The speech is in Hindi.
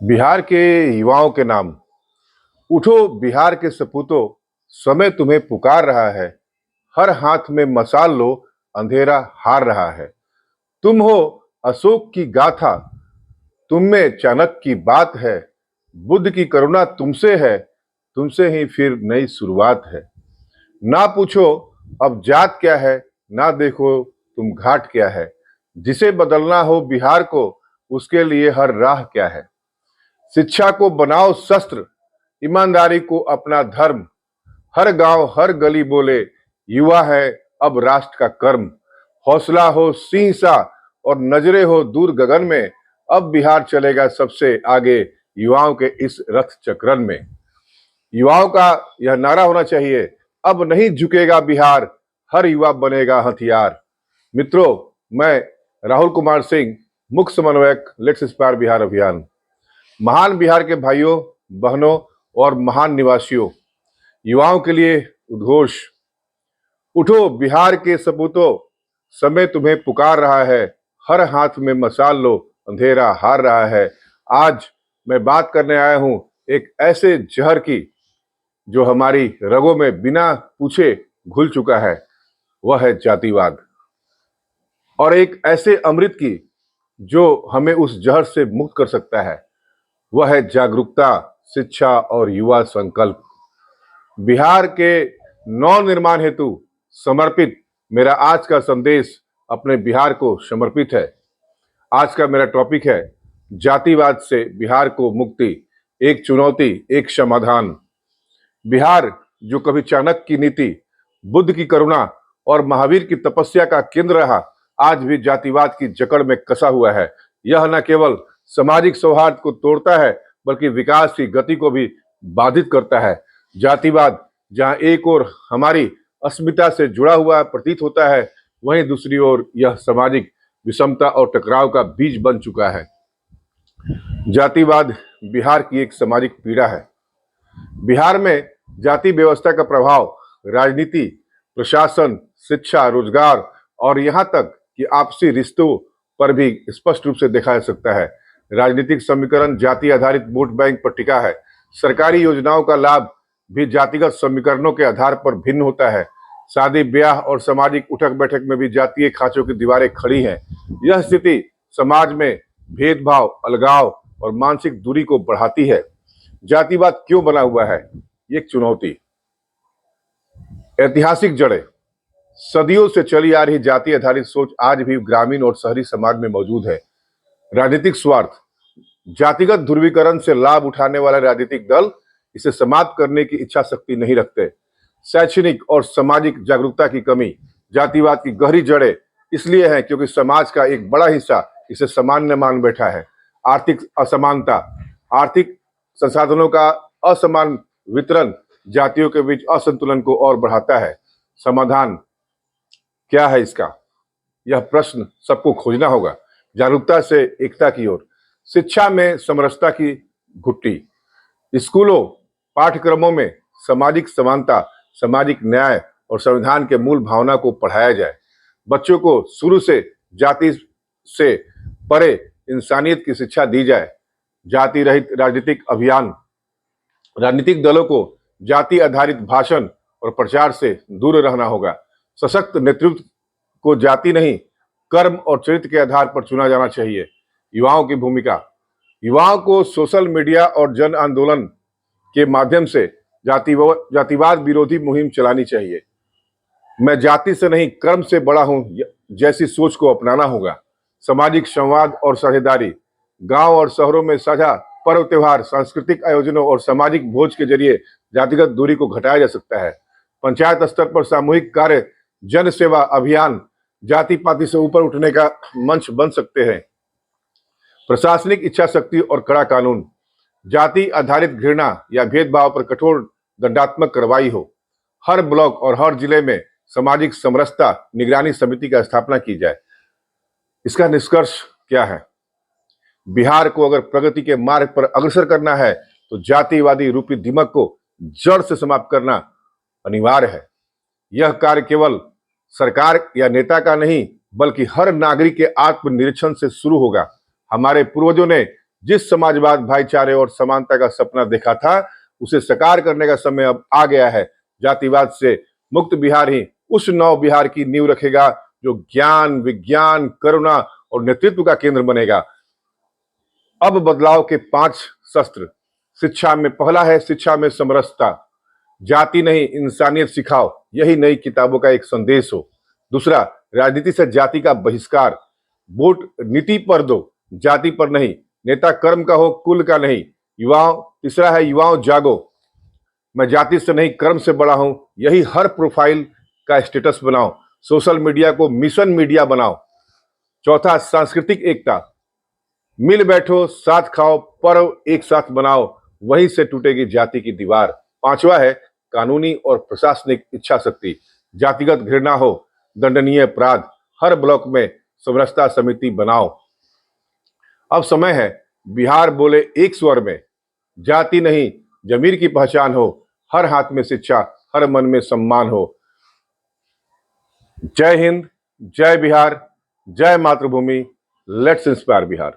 बिहार के युवाओं के नाम। उठो बिहार के सपूतों, समय तुम्हें पुकार रहा है। हर हाथ में मशाल लो, अंधेरा हार रहा है। तुम हो अशोक की गाथा, तुम में चाणक्य की बात है। बुद्ध की करुणा तुमसे है, तुमसे ही फिर नई शुरुआत है। ना पूछो अब जात क्या है, ना देखो तुम घाट क्या है। जिसे बदलना हो बिहार को, उसके लिए हर राह क्या है। शिक्षा को बनाओ शस्त्र, ईमानदारी को अपना धर्म। हर गांव हर गली बोले, युवा है अब राष्ट्र का कर्म। हौसला हो सिंह सा और नजरे हो दूर गगन में, अब बिहार चलेगा सबसे आगे युवाओं के इस रथ चक्रण में। युवाओं का यह नारा होना चाहिए, अब नहीं झुकेगा बिहार, हर युवा बनेगा हथियार। मित्रों, मैं राहुल कुमार सिंह, मुख्य समन्वयक लेट्स इंस्पायर बिहार अभियान। महान बिहार के भाइयों, बहनों और महान निवासियों, युवाओं के लिए उद्घोष। उठो बिहार के सपूतों, समय तुम्हें पुकार रहा है। हर हाथ में मशाल लो, अंधेरा हार रहा है। आज मैं बात करने आया हूं एक ऐसे जहर की जो हमारी रगों में बिना पूछे घुल चुका है, वह है जातिवाद। और एक ऐसे अमृत की जो हमें उस जहर से मुक्त कर सकता है, वह है जागरूकता, शिक्षा और युवा संकल्प। बिहार के नव निर्माण हेतु समर्पित मेरा आज का संदेश अपने बिहार को समर्पित है। आज का मेरा टॉपिक है जातिवाद से बिहार को मुक्ति, एक चुनौती एक समाधान। बिहार जो कभी चाणक्य की नीति, बुद्ध की करुणा और महावीर की तपस्या का केंद्र रहा, आज भी जातिवाद की जकड़ में कसा हुआ है। यह न केवल सामाजिक सौहार्द को तोड़ता है, बल्कि विकास की गति को भी बाधित करता है। जातिवाद जहां एक ओर हमारी अस्मिता से जुड़ा हुआ प्रतीत होता है, वहीं दूसरी ओर यह सामाजिक विषमता और टकराव का बीज बन चुका है। जातिवाद बिहार की एक सामाजिक पीड़ा है। बिहार में जाति व्यवस्था का प्रभाव राजनीति, प्रशासन, शिक्षा, रोजगार और यहाँ तक कि आपसी रिश्तों पर भी स्पष्ट रूप से देखा जा सकता है। राजनीतिक समीकरण जाति आधारित वोट बैंक पर टिका है। सरकारी योजनाओं का लाभ भी जातिगत समीकरणों के आधार पर भिन्न होता है। शादी ब्याह और सामाजिक उठक बैठक में भी जातीय खांचों की दीवारें खड़ी हैं। यह स्थिति समाज में भेदभाव, अलगाव और मानसिक दूरी को बढ़ाती है। जातिवाद क्यों बना हुआ है? ये एक चुनौती। ऐतिहासिक जड़ें। सदियों से चली आ रही जाति आधारित सोच आज भी ग्रामीण और शहरी समाज में मौजूद है। राजनीतिक स्वार्थ। जातिगत ध्रुवीकरण से लाभ उठाने वाले राजनीतिक दल इसे समाप्त करने की इच्छा शक्ति नहीं रखते। शैक्षणिक और सामाजिक जागरूकता की कमी। जातिवाद की गहरी जड़ें इसलिए है क्योंकि समाज का एक बड़ा हिस्सा इसे सामान्य मान बैठा है। आर्थिक असमानता। आर्थिक संसाधनों का असमान वितरण जातियों के बीच असंतुलन को और बढ़ाता है। समाधान क्या है इसका? यह प्रश्न सबको खोजना होगा। जागरूकता से एकता की ओर। शिक्षा में समरसता की घुट्टी। स्कूलों, पाठ्यक्रमों में सामाजिक समानता, सामाजिक न्याय और संविधान के मूल भावना को पढ़ाया जाए। बच्चों को शुरू से जाति से परे इंसानियत की शिक्षा दी जाए। जाति रहित राजनीतिक अभियान। राजनीतिक दलों को जाति आधारित भाषण और प्रचार से दूर रहना होगा। सशक्त नेतृत्व को जाति नहीं, कर्म और चरित्र के आधार पर चुना जाना चाहिए। युवाओं की भूमिका। युवाओं को सोशल मीडिया और जन आंदोलन के माध्यम से जातिवाद विरोधी मुहिम चलानी चाहिए। मैं जाति से नहीं कर्म से बड़ा हूं जैसी सोच को अपनाना होगा। सामाजिक संवाद और साझेदारी। गांव और शहरों में साझा पर्व त्योहार, सांस्कृतिक आयोजनों और सामाजिक भोज के जरिए जातिगत दूरी को घटाया जा सकता है। पंचायत स्तर पर सामूहिक कार्य, जन सेवा अभियान जाति पाति से ऊपर उठने का मंच बन सकते हैं। प्रशासनिक इच्छा शक्ति और कड़ा कानून। जाति आधारित घृणा या भेदभाव पर कठोर दंडात्मक कार्रवाई हो। हर ब्लॉक और हर जिले में सामाजिक समरसता निगरानी समिति का स्थापना की जाए। इसका निष्कर्ष क्या है? बिहार को अगर प्रगति के मार्ग पर अग्रसर करना है तो जातिवादी रूपी दिमक को जड़ से समाप्त करना अनिवार्य है। यह कार्य केवल सरकार या नेता का नहीं, बल्कि हर नागरिक के आत्मनिरीक्षण से शुरू होगा। हमारे पूर्वजों ने जिस समाजवाद, भाईचारे और समानता का सपना देखा था, उसे साकार करने का समय अब आ गया है। जातिवाद से मुक्त बिहार ही उस नव बिहार की नींव रखेगा जो ज्ञान, विज्ञान, करुणा और नेतृत्व का केंद्र बनेगा। अब बदलाव के 5 शस्त्र। शिक्षा में पहला है शिक्षा में समरसता। जाति नहीं, इंसानियत सिखाओ, यही नई किताबों का एक संदेश हो। दूसरा, राजनीति से जाति का बहिष्कार। वोट नीति पर दो, जाति पर नहीं। नेता कर्म का हो, कुल का नहीं। युवाओं तीसरा है युवाओं जागो, मैं जाति से नहीं कर्म से बड़ा हूं, यही हर प्रोफाइल का स्टेटस बनाओ। सोशल मीडिया को मिशन मीडिया बनाओ। चौथा, सांस्कृतिक एकता। मिल बैठो, साथ खाओ, पर्व एक साथ बनाओ, वहीं से टूटेगी जाति की दीवार। पांचवा है कानूनी और प्रशासनिक इच्छा शक्ति। जातिगत घृणा हो, दंडनीय अपराध, हर ब्लॉक में समरसता समिति बनाओ। अब समय है बिहार बोले एक स्वर में, जाति नहीं जमीर की पहचान हो, हर हाथ में शिक्षा, हर मन में सम्मान हो। जय हिंद, जय बिहार, जय मातृभूमि। Let's inspire Bihar.